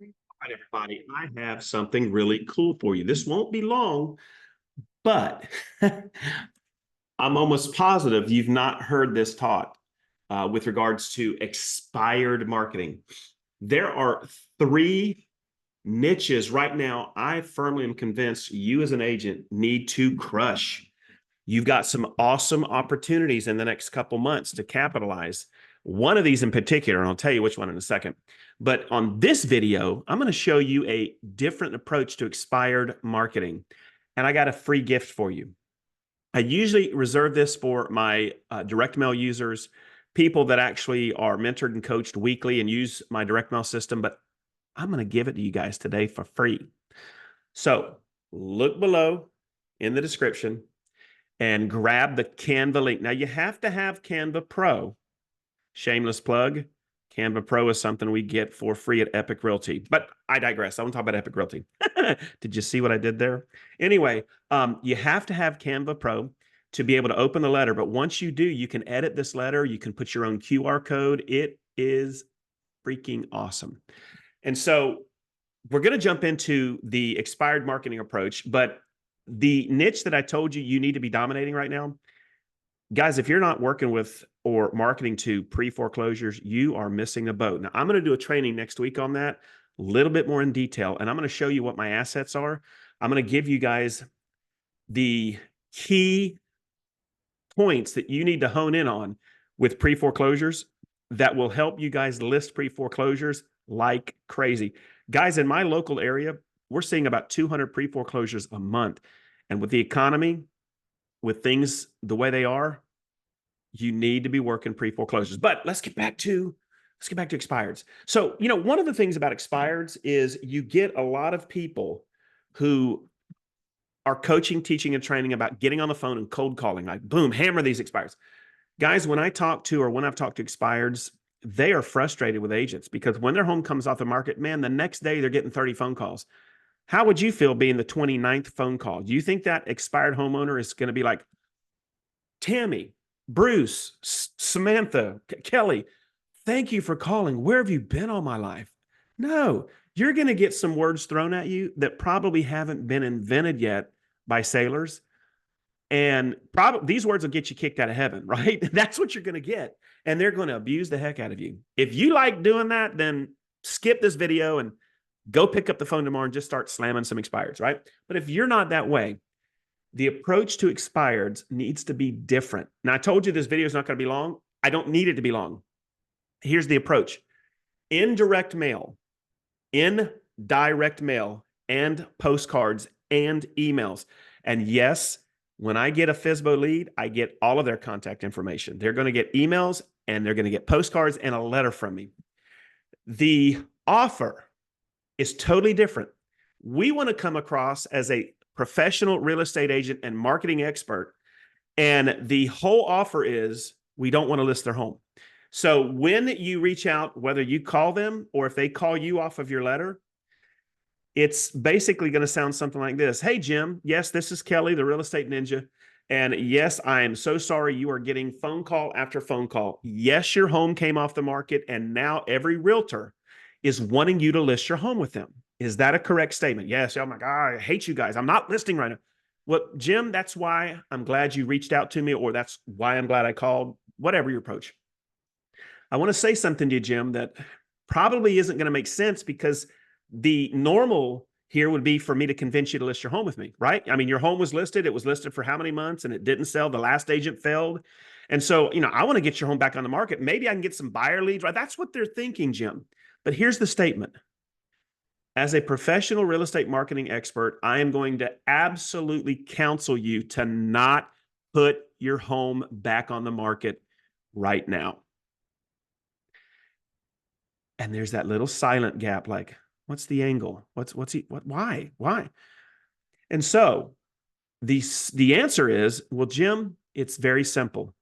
All right, everybody, I have something really cool for you. This won't be long, but I'm almost positive you've not heard this taught with regards to expired marketing. There are three niches right now I firmly am convinced you as an agent need to crush. You've got some awesome opportunities in the next couple months to capitalize. One of these in particular, and I'll tell you which one in a second. But on this video, I'm going to show you a different approach to expired marketing. And I got a free gift for you. I usually reserve this for my direct mail users, people that actually are mentored and coached weekly and use my direct mail system, but I'm going to give it to you guys today for free. So look below in the description and grab the Canva link. Now you have to have Canva Pro. Shameless plug. Canva Pro is something we get for free at Epic Realty. But I digress. I want to talk about Epic Realty. Did you see what I did there? Anyway, you have to have Canva Pro to be able to open the letter. But once you do, you can edit this letter. You can put your own QR code. It is freaking awesome. And so we're going to jump into the expired marketing approach. But the niche that I told you you need to be dominating right now, guys, if you're not working with or marketing to pre-foreclosures, you are missing a boat. Now, I'm going to do a training next week on that, a little bit more in detail, and I'm going to show you what my assets are. I'm going to give you guys the key points that you need to hone in on with pre-foreclosures that will help you guys list pre-foreclosures like crazy. Guys, in my local area, we're seeing about 200 pre-foreclosures a month. And with the economy, with things the way they are, you need to be working pre-foreclosures. But let's get back to expireds. So, one of the things about expireds is you get a lot of people who are coaching, teaching, and training about getting on the phone and cold calling, like boom, hammer these expireds. Guys, when I've talked to expireds, they are frustrated with agents because when their home comes off the market, man, the next day they're getting 30 phone calls. How would you feel being the 29th phone call? Do you think that expired homeowner is going to be like, Tammy, Bruce, Samantha, Kelly, thank you for calling. Where have you been all my life? No, you're going to get some words thrown at you that probably haven't been invented yet by sailors. And probably these words will get you kicked out of heaven, right? That's what you're going to get. And they're going to abuse the heck out of you. If you like doing that, then skip this video and go pick up the phone tomorrow and just start slamming some expireds, right? But if you're not that way, the approach to expireds needs to be different. Now, I told you this video is not going to be long. I don't need it to be long. Here's the approach. In direct mail, and postcards and emails. And yes, when I get a FSBO lead, I get all of their contact information. They're going to get emails and they're going to get postcards and a letter from me. The offer is totally different. We want to come across as a professional real estate agent and marketing expert. And the whole offer is we don't want to list their home. So when you reach out, whether you call them or if they call you off of your letter, it's basically going to sound something like this. Hey, Jim. Yes, this is Kelly, the real estate ninja. And yes, I am so sorry you are getting phone call after phone call. Yes, your home came off the market and now every realtor is wanting you to list your home with them. Is that a correct statement? Yes. Oh my God, I hate you guys. I'm not listing right now. Well, Jim, that's why I'm glad you reached out to me, or that's why I'm glad I called, whatever your approach. I want to say something to you, Jim, that probably isn't going to make sense because the normal here would be for me to convince you to list your home with me, right? I mean, your home was listed. It was listed for how many months and it didn't sell. The last agent failed. And so, I want to get your home back on the market. Maybe I can get some buyer leads, right? That's what they're thinking, Jim. But here's the statement. As a professional real estate marketing expert, I am going to absolutely counsel you to not put your home back on the market right now. And there's that little silent gap, like, what's the angle? Why? And so the answer is, well, Jim, it's very simple.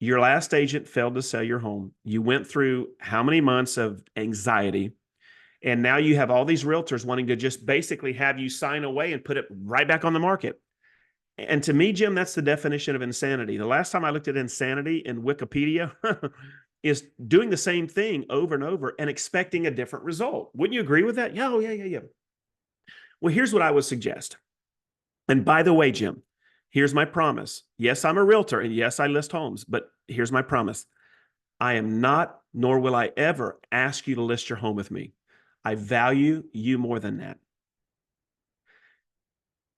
Your last agent failed to sell your home. You went through how many months of anxiety, and now you have all these realtors wanting to just basically have you sign away and put it right back on the market. And to me, Jim, that's the definition of insanity. The last time I looked at insanity in Wikipedia, is doing the same thing over and over and expecting a different result. Wouldn't you agree with that? Yeah, oh, yeah. Well, here's what I would suggest. And by the way, Jim, here's my promise. Yes, I'm a realtor and yes, I list homes, but here's my promise. I am not, nor will I ever ask you to list your home with me. I value you more than that.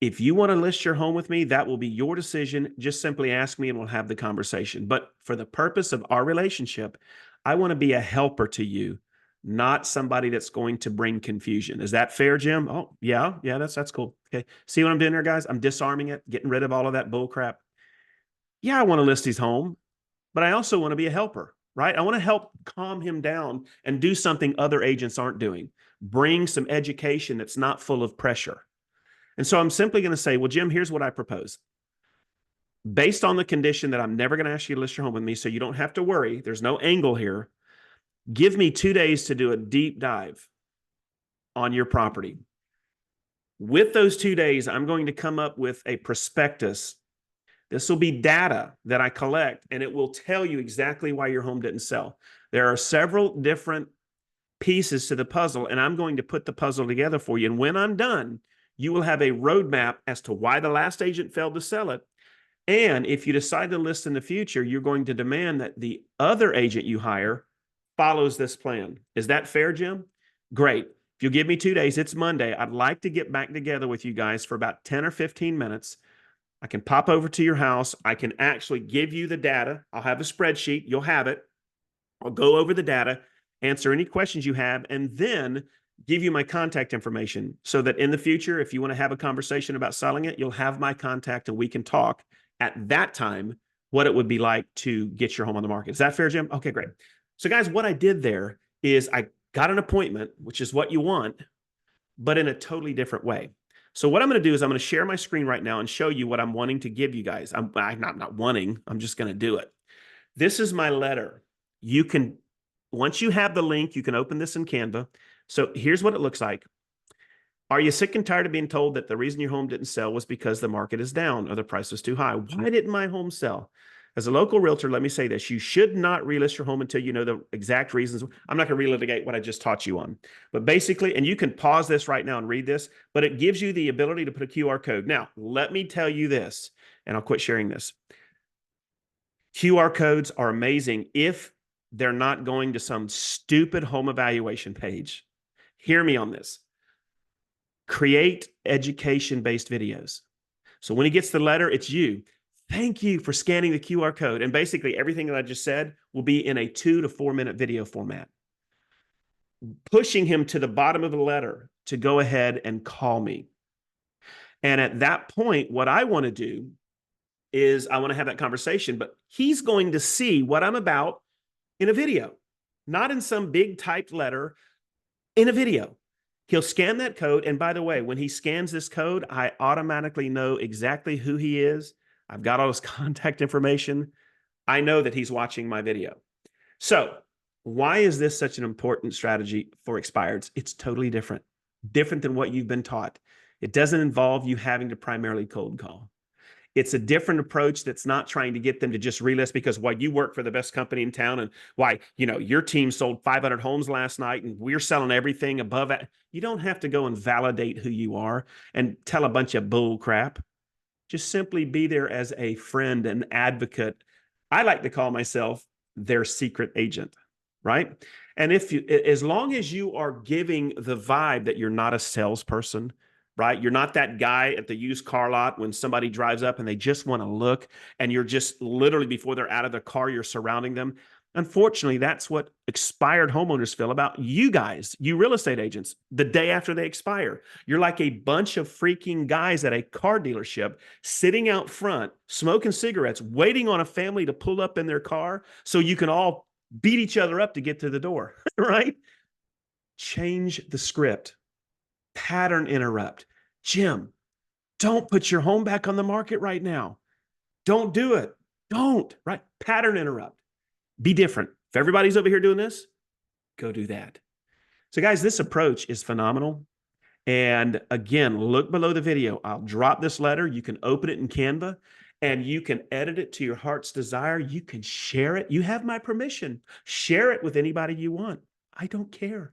If you want to list your home with me, that will be your decision. Just simply ask me and we'll have the conversation. But for the purpose of our relationship, I want to be a helper to you, not somebody that's going to bring confusion. Is that fair, Jim? Oh, yeah, that's cool. Okay. See what I'm doing there, guys? I'm disarming it, getting rid of all of that bull crap. Yeah, I want to list his home, but I also want to be a helper, right? I want to help calm him down and do something other agents aren't doing. Bring some education that's not full of pressure. And so I'm simply going to say, well, Jim, here's what I propose. Based on the condition that I'm never going to ask you to list your home with me, so you don't have to worry, there's no angle here. Give me 2 days to do a deep dive on your property. With those 2 days, I'm going to come up with a prospectus. This will be data that I collect, and it will tell you exactly why your home didn't sell. There are several different pieces to the puzzle, and I'm going to put the puzzle together for you. And when I'm done, you will have a roadmap as to why the last agent failed to sell it. And if you decide to list in the future, you're going to demand that the other agent you hire follows this plan. Is that fair, Jim? Great. If you'll give me 2 days, it's Monday. I'd like to get back together with you guys for about 10 or 15 minutes. I can pop over to your house. I can actually give you the data. I'll have a spreadsheet. You'll have it. I'll go over the data, answer any questions you have, and then give you my contact information so that in the future, if you want to have a conversation about selling it, you'll have my contact and we can talk at that time what it would be like to get your home on the market. Is that fair, Jim? Okay, great. So guys, what I did there is I got an appointment, which is what you want, but in a totally different way. So what I'm going to do is I'm going to share my screen right now and show you what I'm wanting to give you guys. I'm not wanting, I'm just going to do it. This is my letter. You can, once you have the link, you can open this in Canva. So here's what it looks like. Are you sick and tired of being told that the reason your home didn't sell was because the market is down or the price was too high? Why didn't my home sell? As a local realtor, let me say this. You should not relist your home until you know the exact reasons. I'm not going to relitigate what I just taught you on. But basically, and you can pause this right now and read this, but it gives you the ability to put a QR code. Now, let me tell you this, and I'll quit sharing this. QR codes are amazing if they're not going to some stupid home evaluation page. Hear me on this. Create education-based videos. So when he gets the letter, it's you. Thank you for scanning the QR code. And basically everything that I just said will be in a 2 to 4 minute video format. Pushing him to the bottom of the letter to go ahead and call me. And at that point, what I want to do is I want to have that conversation, but he's going to see what I'm about in a video, not in some big typed letter, in a video. He'll scan that code. And by the way, when he scans this code, I automatically know exactly who he is. I've got all his contact information. I know that he's watching my video. So why is this such an important strategy for expireds? It's totally different than what you've been taught. It doesn't involve you having to primarily cold call. It's a different approach that's not trying to get them to just relist because why you work for the best company in town and why, you know, your team sold 500 homes last night and we're selling everything above it. You don't have to go and validate who you are and tell a bunch of bull crap. Just simply be there as a friend and advocate. I like to call myself their secret agent, right? And if you, as long as you are giving the vibe that you're not a salesperson, right? You're not that guy at the used car lot when somebody drives up and they just want to look and you're just literally before they're out of their car, you're surrounding them. Unfortunately, that's what expired homeowners feel about you guys, you real estate agents, the day after they expire. You're like a bunch of freaking guys at a car dealership sitting out front, smoking cigarettes, waiting on a family to pull up in their car so you can all beat each other up to get to the door, right? Change the script. Pattern interrupt. Jim, don't put your home back on the market right now. Don't do it. Don't, right? Pattern interrupt. Be different. If everybody's over here doing this, go do that. So guys, this approach is phenomenal. And again, look below the video. I'll drop this letter. You can open it in Canva. and you can edit it to your heart's desire. You can share it. You have my permission. Share it with anybody you want. I don't care.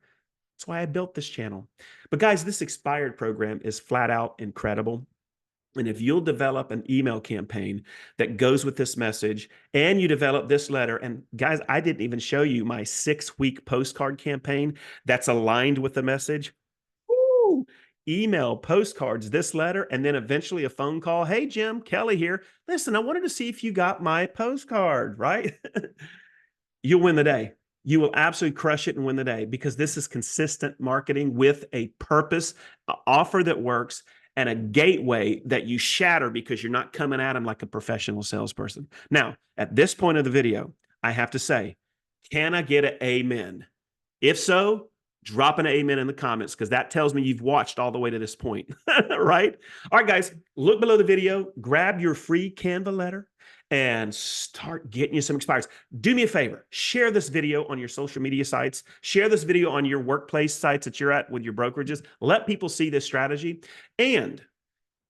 That's why I built this channel. But guys, this expired program is flat out incredible. And if you'll develop an email campaign that goes with this message and you develop this letter, and guys, I didn't even show you my 6-week postcard campaign that's aligned with the message. Woo! Email, postcards, this letter, and then eventually a phone call. Hey, Jim, Kelly here. Listen, I wanted to see if you got my postcard, right? You'll win the day. You will absolutely crush it and win the day because this is consistent marketing with a purpose, an offer that works, and a gateway that you shatter because you're not coming at them like a professional salesperson. Now, at this point of the video, I have to say, can I get an amen? If so, drop an amen in the comments because that tells me you've watched all the way to this point, right? All right, guys, look below the video, grab your free Canva letter and start getting you some expires. Do me a favor, share this video on your social media sites, share this video on your workplace sites that you're at with your brokerages. Let people see this strategy. And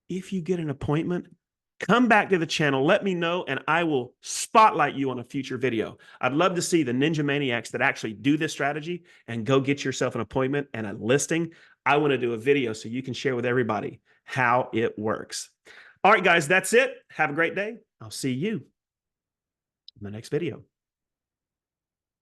if you get an appointment, come back to the channel, let me know, and I will spotlight you on a future video. I'd love to see the ninja maniacs that actually do this strategy and go get yourself an appointment and a listing. I want to do a video so you can share with everybody how it works. All right, guys, that's it. Have a great day. I'll see you in the next video.